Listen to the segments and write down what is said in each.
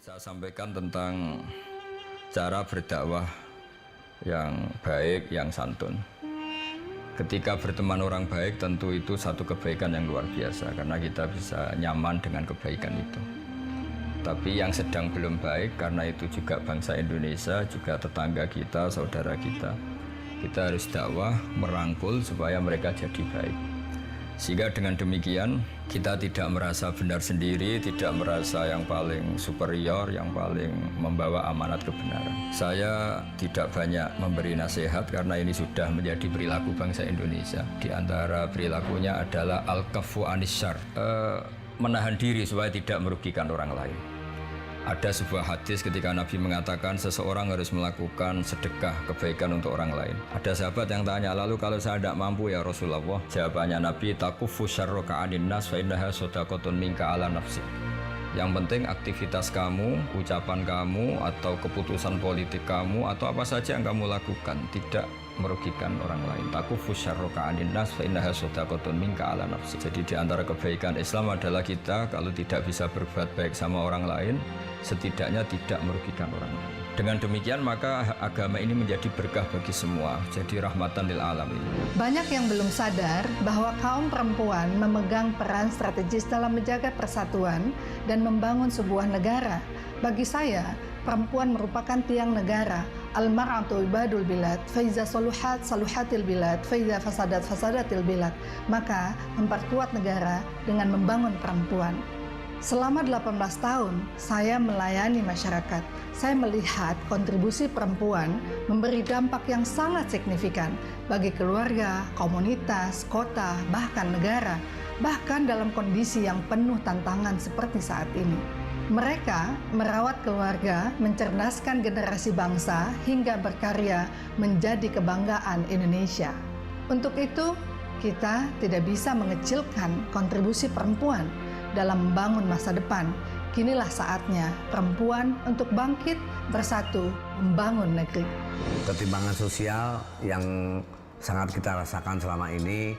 Saya sampaikan tentang cara berdakwah yang baik, yang santun. Ketika berteman orang baik, tentu itu satu kebaikan yang luar biasa, karena kita bisa nyaman dengan kebaikan itu. Tapi yang sedang belum baik, karena itu juga bangsa Indonesia, juga tetangga kita, saudara kita. Kita harus dakwah, merangkul supaya mereka jadi baik. Sehingga dengan demikian kita tidak merasa benar sendiri, tidak merasa yang paling superior, yang paling membawa amanat kebenaran. Saya tidak banyak memberi nasihat karena ini sudah menjadi perilaku bangsa Indonesia. Di antara perilakunya adalah al-kaffu anisyar, menahan diri supaya tidak merugikan orang lain. Ada sebuah hadis ketika Nabi mengatakan seseorang harus melakukan sedekah kebaikan untuk orang lain. Ada sahabat yang tanya, lalu kalau saya tidak mampu ya Rasulullah? Jawabannya Nabi, takufu syarroka anin nas fa innaha sodakotun minka ala nafsi. Yang penting aktivitas kamu, ucapan kamu, atau keputusan politik kamu, atau apa saja yang kamu lakukan tidak merugikan orang lain. Takufu syarroka anin nas fa innaha sodakotun minka ala nafsi. Jadi di antara kebaikan Islam adalah kita kalau tidak bisa berbuat baik sama orang lain, setidaknya tidak merugikan orang lain. Dengan demikian maka agama ini menjadi berkah bagi semua, jadi rahmatan lil alamin. Banyak yang belum sadar bahwa kaum perempuan memegang peran strategis dalam menjaga persatuan dan membangun sebuah negara. Bagi saya, perempuan merupakan tiang negara. Al-mar'atu ibadul bilad, faiza saluhat saluhatil bilad, faiza fasadat fasadatil bilad. Maka memperkuat negara dengan membangun perempuan. Selama 18 tahun, saya melayani masyarakat. Saya melihat kontribusi perempuan memberi dampak yang sangat signifikan bagi keluarga, komunitas, kota, bahkan negara, bahkan dalam kondisi yang penuh tantangan seperti saat ini. Mereka merawat keluarga, mencerdaskan generasi bangsa, hingga berkarya menjadi kebanggaan Indonesia. Untuk itu, kita tidak bisa mengecilkan kontribusi perempuan dalam membangun masa depan. Kinilah saatnya perempuan untuk bangkit bersatu membangun negeri. Ketimpangan sosial yang sangat kita rasakan selama ini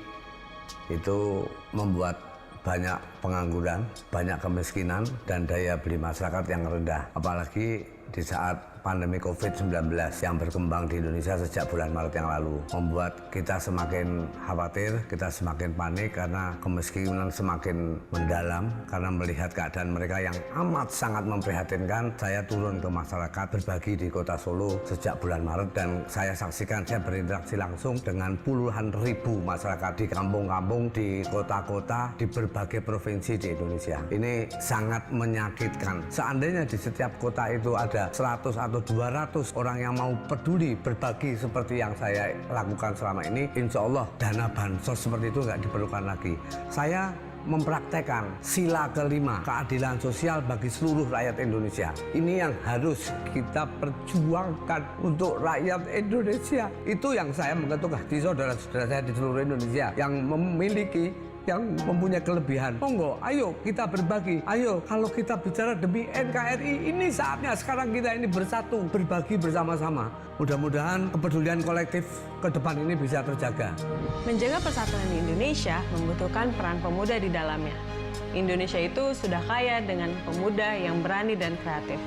itu membuat banyak pengangguran, banyak kemiskinan, dan daya beli masyarakat yang rendah. Apalagi di saat pandemi COVID-19 yang berkembang di Indonesia sejak bulan Maret yang lalu, membuat kita semakin khawatir, kita semakin panik karena kemiskinan semakin mendalam. Karena melihat keadaan mereka yang amat sangat memprihatinkan, saya turun ke masyarakat, berbagi di kota Solo sejak bulan Maret, dan saya saksikan, saya berinteraksi langsung dengan puluhan ribu masyarakat di kampung-kampung, di kota-kota, di berbagai provinsi di Indonesia. Ini sangat menyakitkan. Seandainya di setiap kota itu ada 100 atau 200 orang yang mau peduli berbagi seperti yang saya lakukan selama ini, insya Allah dana bansos seperti itu nggak diperlukan lagi. Saya mempraktekkan sila kelima, keadilan sosial bagi seluruh rakyat Indonesia. Ini yang harus kita perjuangkan untuk rakyat Indonesia. Itu yang saya mengetuk hati saudara-saudara saya di seluruh Indonesia yang memiliki, yang mempunyai kelebihan. Monggo, ayo kita berbagi. Ayo, kalau kita bicara demi NKRI, ini saatnya sekarang kita ini bersatu, berbagi bersama-sama. Mudah-mudahan kepedulian kolektif ke depan ini bisa terjaga. Menjaga persatuan di Indonesia membutuhkan peran pemuda di dalamnya. Indonesia itu sudah kaya dengan pemuda yang berani dan kreatif.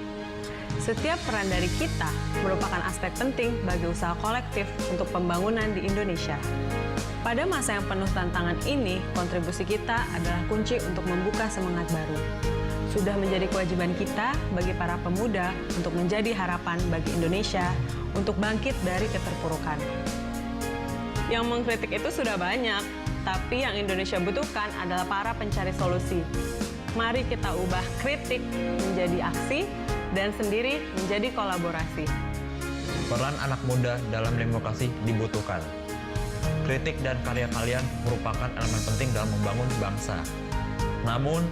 Setiap peran dari kita merupakan aspek penting bagi usaha kolektif untuk pembangunan di Indonesia. Pada masa yang penuh tantangan ini, kontribusi kita adalah kunci untuk membuka semangat baru. Sudah menjadi kewajiban kita bagi para pemuda untuk menjadi harapan bagi Indonesia untuk bangkit dari keterpurukan. Yang mengkritik itu sudah banyak, tapi yang Indonesia butuhkan adalah para pencari solusi. Mari kita ubah kritik menjadi aksi dan sendiri menjadi kolaborasi. Peran anak muda dalam demokrasi dibutuhkan. Kritik dan karya kalian merupakan elemen penting dalam membangun bangsa. Namun,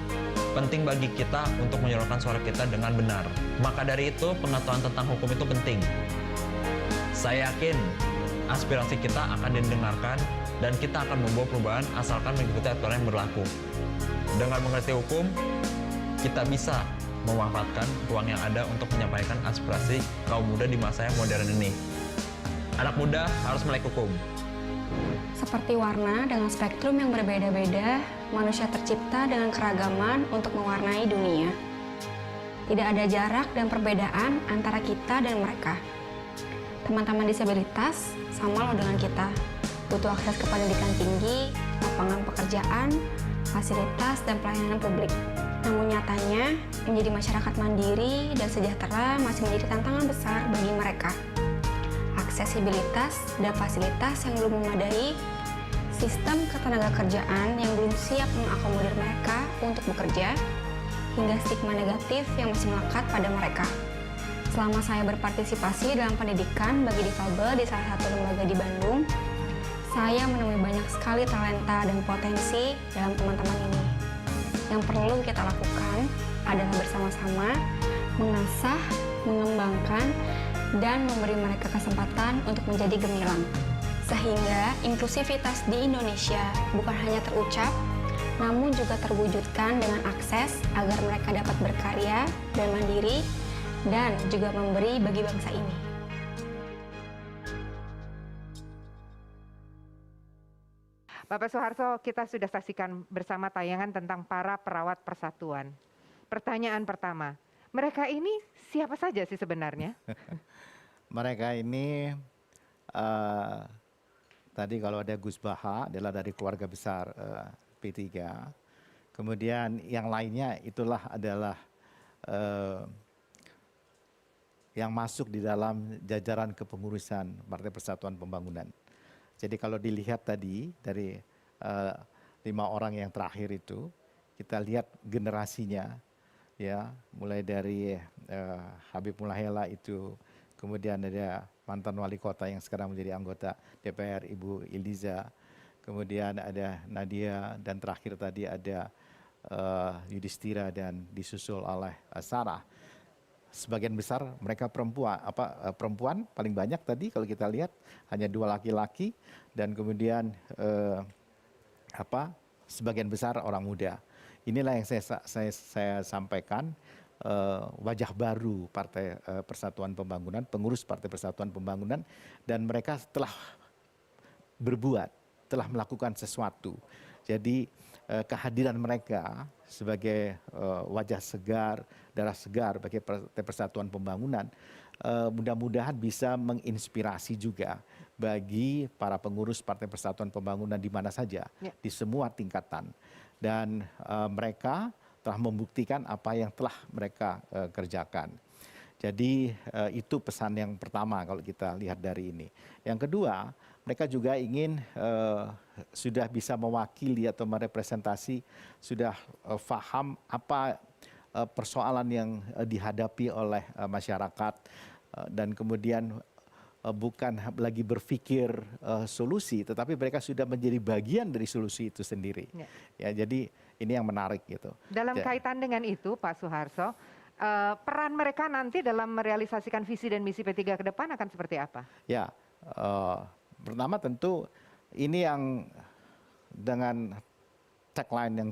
penting bagi kita untuk menyuarakan suara kita dengan benar. Maka dari itu, pengetahuan tentang hukum itu penting. Saya yakin aspirasi kita akan didengarkan dan kita akan membawa perubahan asalkan mengikuti aturan yang berlaku. Dengan mengerti hukum, kita bisa memanfaatkan ruang yang ada untuk menyampaikan aspirasi kaum muda di masa yang modern ini. Anak muda harus melek hukum. Seperti warna dengan spektrum yang berbeda-beda, manusia tercipta dengan keragaman untuk mewarnai dunia. Tidak ada jarak dan perbedaan antara kita dan mereka. Teman-teman disabilitas sama loh dengan kita. Butuh akses ke pendidikan tinggi, lapangan pekerjaan, fasilitas, dan pelayanan publik. Namun nyatanya, menjadi masyarakat mandiri dan sejahtera masih menjadi tantangan besar bagi mereka. Aksesibilitas dan fasilitas yang belum memadai, sistem ketenagakerjaan yang belum siap mengakomodir mereka untuk bekerja, hingga stigma negatif yang masih melekat pada mereka. Selama saya berpartisipasi dalam pendidikan bagi difabel di salah satu lembaga di Bandung, saya menemui banyak sekali talenta dan potensi dalam teman-teman ini. Yang perlu kita lakukan adalah bersama-sama mengasah, mengembangkan, dan memberi mereka kesempatan untuk menjadi gemilang. Sehingga inklusivitas di Indonesia bukan hanya terucap, namun juga terwujudkan dengan akses agar mereka dapat berkarya dan mandiri, dan juga memberi bagi bangsa ini. Bapak Soeharto, kita sudah saksikan bersama tayangan tentang para perawat persatuan. Pertanyaan pertama, mereka ini siapa saja sih sebenarnya? Mereka ini tadi kalau ada Gus Baha adalah dari keluarga besar P3. Kemudian yang lainnya itulah adalah yang masuk di dalam jajaran kepengurusan Partai Persatuan Pembangunan. Jadi kalau dilihat tadi dari 5 orang yang terakhir itu, kita lihat generasinya, ya, mulai dari Habib Mulahela itu, kemudian ada mantan wali kota yang sekarang menjadi anggota DPR Ibu Iliza, kemudian ada Nadia, dan terakhir tadi ada Yudhistira dan disusul oleh Sarah. Sebagian besar mereka perempuan paling banyak tadi kalau kita lihat hanya 2 laki-laki, dan kemudian sebagian besar orang muda. Inilah yang saya sampaikan, wajah baru Partai Persatuan Pembangunan, pengurus Partai Persatuan Pembangunan, dan mereka telah berbuat, telah melakukan sesuatu. Jadi kehadiran mereka sebagai wajah segar, darah segar bagi Partai Persatuan Pembangunan, mudah-mudahan bisa menginspirasi juga bagi para pengurus Partai Persatuan Pembangunan di mana saja, di semua tingkatan. Dan mereka telah membuktikan apa yang telah mereka kerjakan. Jadi itu pesan yang pertama kalau kita lihat dari ini. Yang kedua, mereka juga ingin sudah bisa mewakili atau merepresentasi, sudah paham apa persoalan yang dihadapi oleh masyarakat, dan kemudian bukan lagi berpikir solusi, tetapi mereka sudah menjadi bagian dari solusi itu sendiri. Ya, jadi ini yang menarik gitu. Dalam kaitan dengan itu, Pak Soeharto, peran mereka nanti dalam merealisasikan visi dan misi P3 ke depan akan seperti apa? Ya, pertama tentu ini yang dengan tagline yang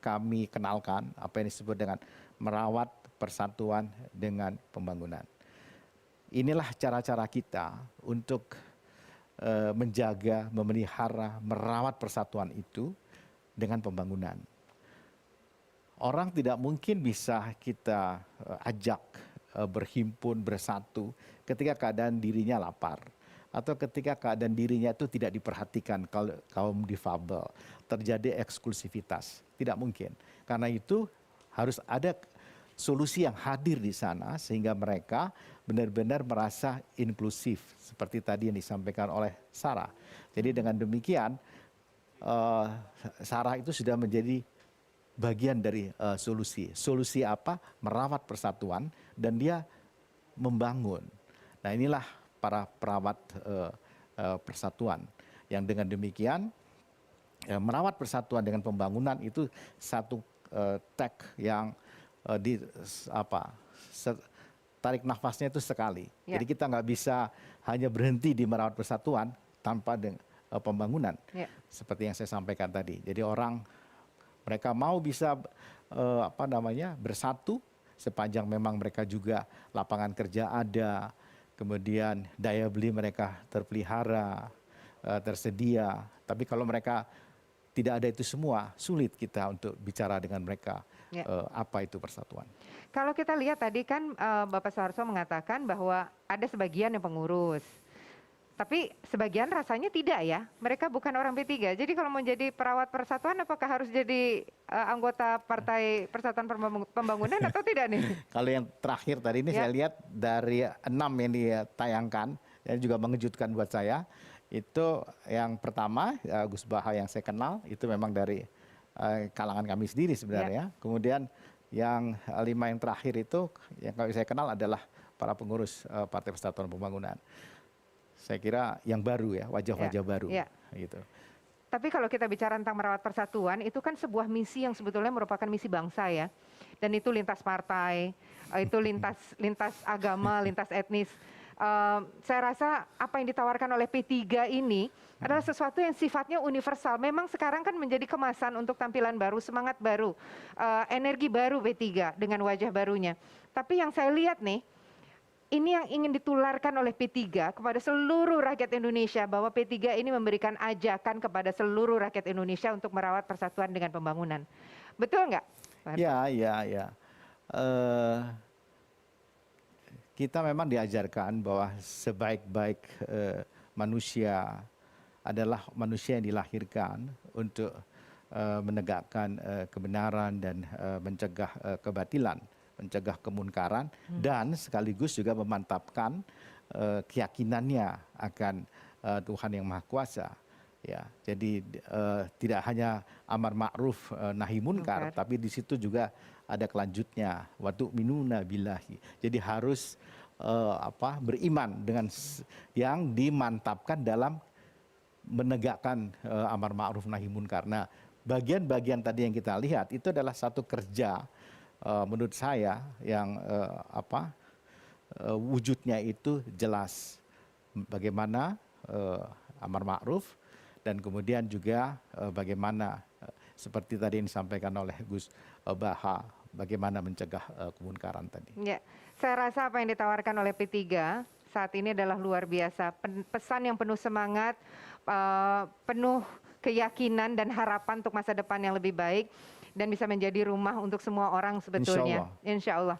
kami kenalkan, apa yang disebut dengan merawat persatuan dengan pembangunan. Inilah cara-cara kita untuk menjaga, memelihara, merawat persatuan itu dengan pembangunan. Orang tidak mungkin bisa kita ajak berhimpun, bersatu ketika keadaan dirinya lapar, atau ketika keadaan dirinya itu tidak diperhatikan kaum difabel, terjadi eksklusivitas. Tidak mungkin. Karena itu harus ada solusi yang hadir di sana sehingga mereka benar-benar merasa inklusif seperti tadi yang disampaikan oleh Sarah. Jadi dengan demikian Sarah itu sudah menjadi bagian dari solusi. Solusi apa? Merawat persatuan, dan dia membangun. Nah, inilah para perawat persatuan yang dengan demikian merawat persatuan dengan pembangunan itu satu tag yang tarik nafasnya itu sekali. Ya. Jadi kita nggak bisa hanya berhenti di merawat persatuan tanpa pembangunan. Ya. Seperti yang saya sampaikan tadi. Jadi mereka mau bisa bersatu sepanjang memang mereka juga lapangan kerja ada, kemudian daya beli mereka terpelihara, tersedia. Tapi kalau mereka tidak ada itu semua, sulit kita untuk bicara dengan mereka Ya. apa itu persatuan. Kalau kita lihat tadi kan Bapak Soeharto mengatakan bahwa ada sebagian yang pengurus. Tapi sebagian rasanya tidak ya, mereka bukan orang P3. Jadi kalau mau jadi perawat persatuan apakah harus jadi anggota Partai Persatuan Pembangunan atau tidak nih? Kalau yang terakhir tadi ini Ya. saya lihat dari 6 yang ditayangkan, dan juga mengejutkan buat saya, itu yang pertama Gus Baha yang saya kenal, itu memang dari kalangan kami sendiri sebenarnya. Kemudian yang 5 yang terakhir itu yang saya kenal adalah para pengurus Partai Persatuan Pembangunan. Saya kira yang baru ya, wajah-wajah baru. Ya. Gitu. Tapi kalau kita bicara tentang merawat persatuan, itu kan sebuah misi yang sebetulnya merupakan misi bangsa ya. Dan itu lintas partai, itu lintas agama, lintas etnis. Saya rasa apa yang ditawarkan oleh P3 ini adalah sesuatu yang sifatnya universal. Memang sekarang kan menjadi kemasan untuk tampilan baru, semangat baru, energi baru P3 dengan wajah barunya. Tapi yang saya lihat nih, ini yang ingin ditularkan oleh P3 kepada seluruh rakyat Indonesia, bahwa P3 ini memberikan ajakan kepada seluruh rakyat Indonesia untuk merawat persatuan dengan pembangunan. Betul nggak? Ya. Kita memang diajarkan bahwa sebaik-baik manusia adalah manusia yang dilahirkan untuk menegakkan kebenaran dan mencegah kebatilan, mencegah kemunkaran, dan sekaligus juga memantapkan keyakinannya akan Tuhan yang Maha Kuasa. Ya, jadi tidak hanya amar ma'ruf nahi munkar, tapi di situ juga ada kelanjutnya, wa tu'minuna billahi. Jadi harus beriman dengan yang dimantapkan dalam menegakkan amar ma'ruf nahi munkar. Nah, bagian-bagian tadi yang kita lihat itu adalah satu kerja menurut saya yang wujudnya itu jelas. Bagaimana amar ma'ruf, dan kemudian juga bagaimana seperti tadi yang disampaikan oleh Gus Baha, bagaimana mencegah kemunkaran tadi. Ya, saya rasa apa yang ditawarkan oleh P3 saat ini adalah luar biasa. Pesan yang penuh semangat, penuh keyakinan dan harapan untuk masa depan yang lebih baik, dan bisa menjadi rumah untuk semua orang sebetulnya. Insya Allah.